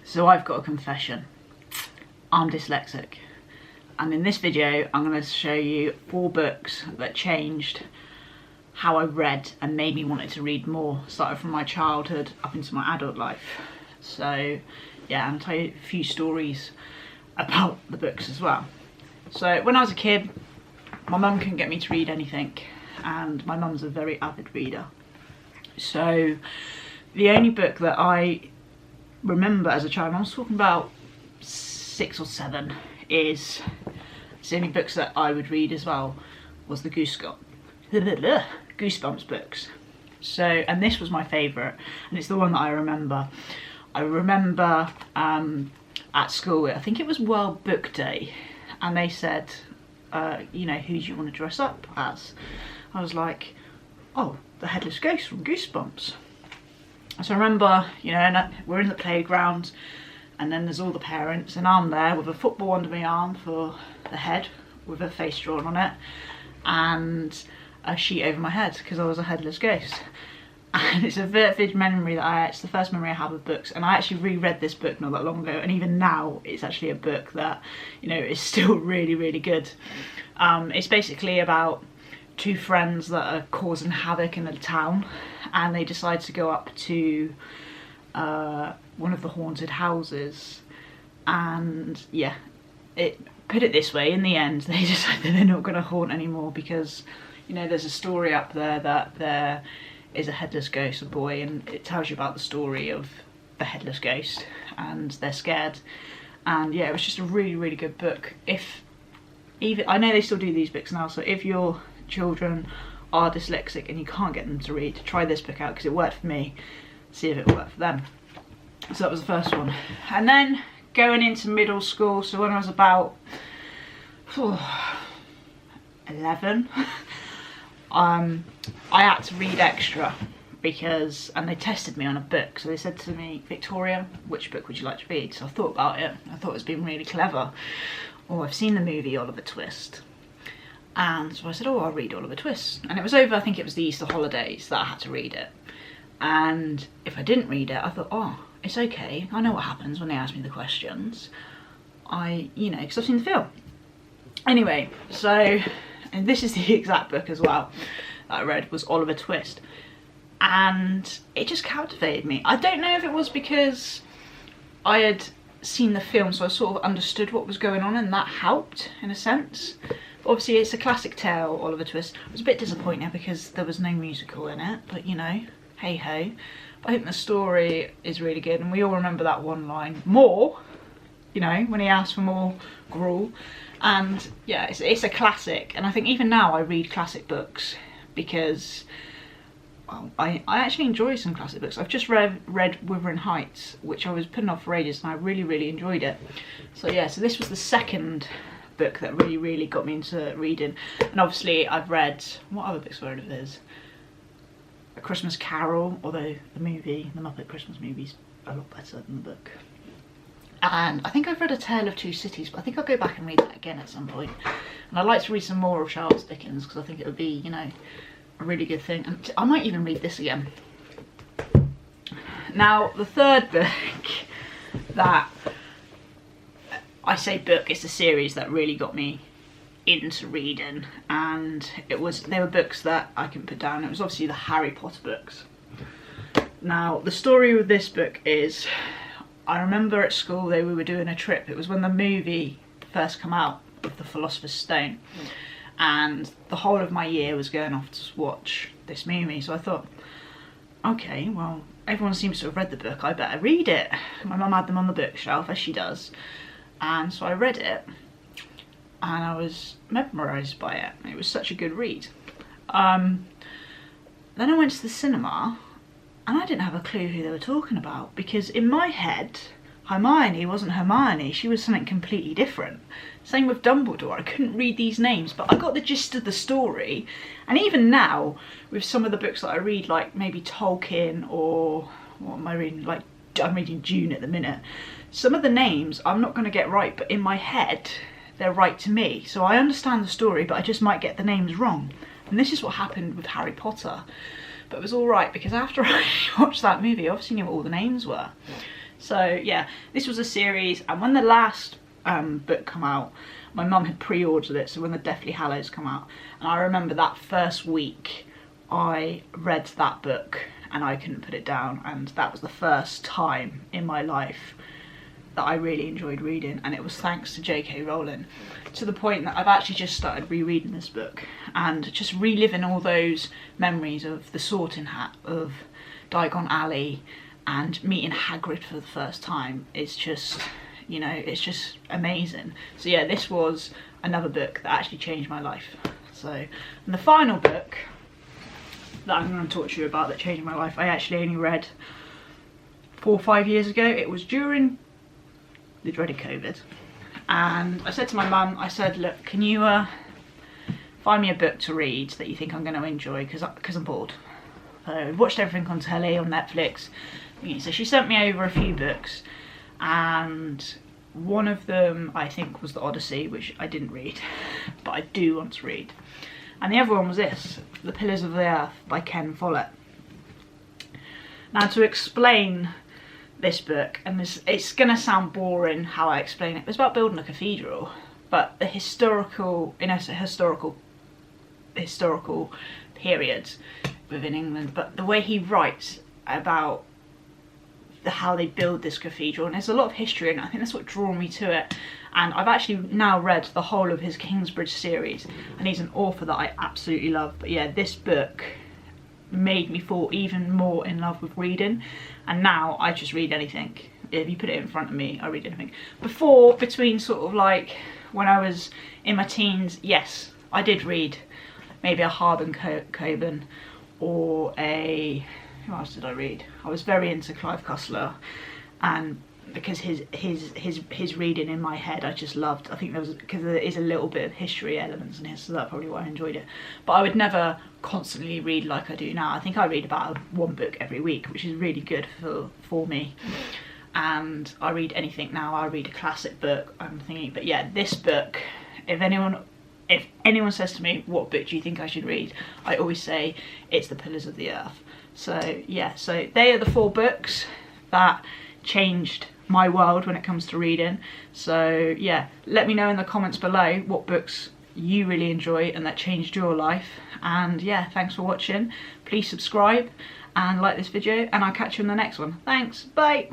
So I've got a confession. I'm dyslexic. And in this video, I'm going to show you 4 books that changed how I read and made me want to read more, starting from my childhood up into my adult life. So yeah, I'm going to tell you a few stories about the books as well. So when I was a kid, my mum couldn't get me to read anything, and my mum's a very avid reader. So the only book that I remember as a child, I was talking about 6 or 7, is the only books that I would read as well, was the Goosebumps books. So, and this was my favourite, and it's the one that I remember. I remember at school, I think it was World Book Day, and they said, you know, who do you want to dress up as? I was like, oh, the Headless Ghost from Goosebumps. So I remember, you know, and we're in the playground, and then there's all the parents, and I'm there with a football under my arm for the head, with a face drawn on it, and a sheet over my head, because I was a headless ghost. And it's a vivid memory that it's the first memory I have of books, and I actually reread this book not that long ago, and even now it's actually a book that, you know, is still really, really good. It's basically about 2 friends that are causing havoc in a town, and they decide to go up to one of the haunted houses, and yeah, put it this way, in the end they decide that they're not going to haunt anymore, because, you know, there's a story up there that there is a headless ghost, a boy, and it tells you about the story of the headless ghost, and they're scared. And yeah, it was just a really, really good book. I know they still do these books now, so if your children are dyslexic and you can't get them to read, try this book out, because it worked for me. See if it worked for them. So that was the first one. And then going into middle school, so when I was about 11, I had to read extra, and they tested me on a book. So they said to me, Victoria, which book would you like to read? So I thought about it. I thought it was being really clever. Oh, I've seen the movie Oliver Twist. And so I said, oh, I'll read Oliver Twist. And it was over, I think it was the Easter holidays, that I had to read it. And if I didn't read it, I thought, oh, it's okay. I know what happens when they ask me the questions. You know, because I've seen the film. Anyway, so, and this is the exact book as well that I read, was Oliver Twist. And it just captivated me. I don't know if it was because I had seen the film, so I sort of understood what was going on, and that helped in a sense. But obviously it's a classic tale, Oliver Twist. I was a bit disappointed because there was no musical in it, but you know, hey ho. But I think the story is really good, and we all remember that one line, more, you know, when he asked for more gruel. And yeah, it's a classic, and I think even now I read classic books because, well, I actually enjoy some classic books. I've just read Wuthering Heights, which I was putting off for ages, and I really, really enjoyed it. So yeah, so this was the second book that really, really got me into reading. And obviously I've read, what other books were it is? A Christmas Carol, although the movie, the Muppet Christmas movie's a lot better than the book. And I think I've read A Tale of Two Cities, but I think I'll go back and read that again at some point. And I'd like to read some more of Charles Dickens, because I think it would be, you know, a really good thing. And I might even read this again. Now, the third book that I say book, it's a series that really got me into reading, and they were books that I can put down. It was obviously the Harry Potter books. Now, the story with this book is, I remember at school we were doing a trip. It was when the movie first came out with the Philosopher's Stone, and the whole of my year was going off to watch this movie. So I thought, okay, well, everyone seems to have read the book, I better read it. My mum had them on the bookshelf, as she does, and so I read it, and I was mesmerised by it. It was such a good read. Then I went to the cinema, and I didn't have a clue who they were talking about, because in my head, Hermione wasn't Hermione, she was something completely different. Same with Dumbledore, I couldn't read these names, but I got the gist of the story. And even now, with some of the books that I read, like maybe Tolkien, or what am I reading, like I'm reading Dune at the minute, some of the names I'm not going to get right, but in my head, they're right to me. So I understand the story, but I just might get the names wrong. And this is what happened with Harry Potter. But it was alright, because after I watched that movie, I obviously knew what all the names were. So yeah, this was a series, and when the last book come out, my mum had pre-ordered it, so when the Deathly Hallows come out, and I remember that first week I read that book and I couldn't put it down, and that was the first time in my life that I really enjoyed reading, and it was thanks to J.K. Rowling, to the point that I've actually just started rereading this book and just reliving all those memories of the Sorting Hat, of Diagon Alley, and meeting Hagrid for the first time. It's just, you know, it's just amazing. So yeah, this was another book that actually changed my life. So, and the final book that I'm going to talk to you about that changed my life, I actually only read 4 or 5 years ago. It was during the dreaded COVID, and I said to my mum, I said, look, can you find me a book to read that you think I'm going to enjoy, because I'm bored. So I watched everything on telly, on Netflix. So she sent me over a few books, and one of them I think was The Odyssey, which I didn't read, but I do want to read. And the other one was this, The Pillars of the Earth by Ken Follett. Now, to explain this book, and it's gonna sound boring how I explain it, it's about building a cathedral, but the historical, in a historical period within England, but the way he writes about how they build this cathedral, and there's a lot of history, and I think that's what drew me to it. And I've actually now read the whole of his Kingsbridge series, and he's an author that I absolutely love. But yeah, this book made me fall even more in love with reading, and now I just read anything. If you put it in front of me, I read anything. Before, between sort of like when I was in my teens, yes, I did read maybe a Harlan Coben or a, who else did I read? I was very into Clive Cussler, and because his reading in my head I just loved. I think there was, because there is a little bit of history elements in his, so that's probably why I enjoyed it. But I would never constantly read like I do now. I think I read about one book every week, which is really good for me. And I read anything now. I read a classic book, I'm thinking. But yeah, this book, if anyone says to me, what book do you think I should read, I always say it's The Pillars of the Earth. So yeah, so they are the 4 books that changed my world when it comes to reading. So yeah, let me know in the comments below what books you really enjoy and that changed your life. And yeah, thanks for watching. Please subscribe and like this video, and I'll catch you in the next one. Thanks, bye.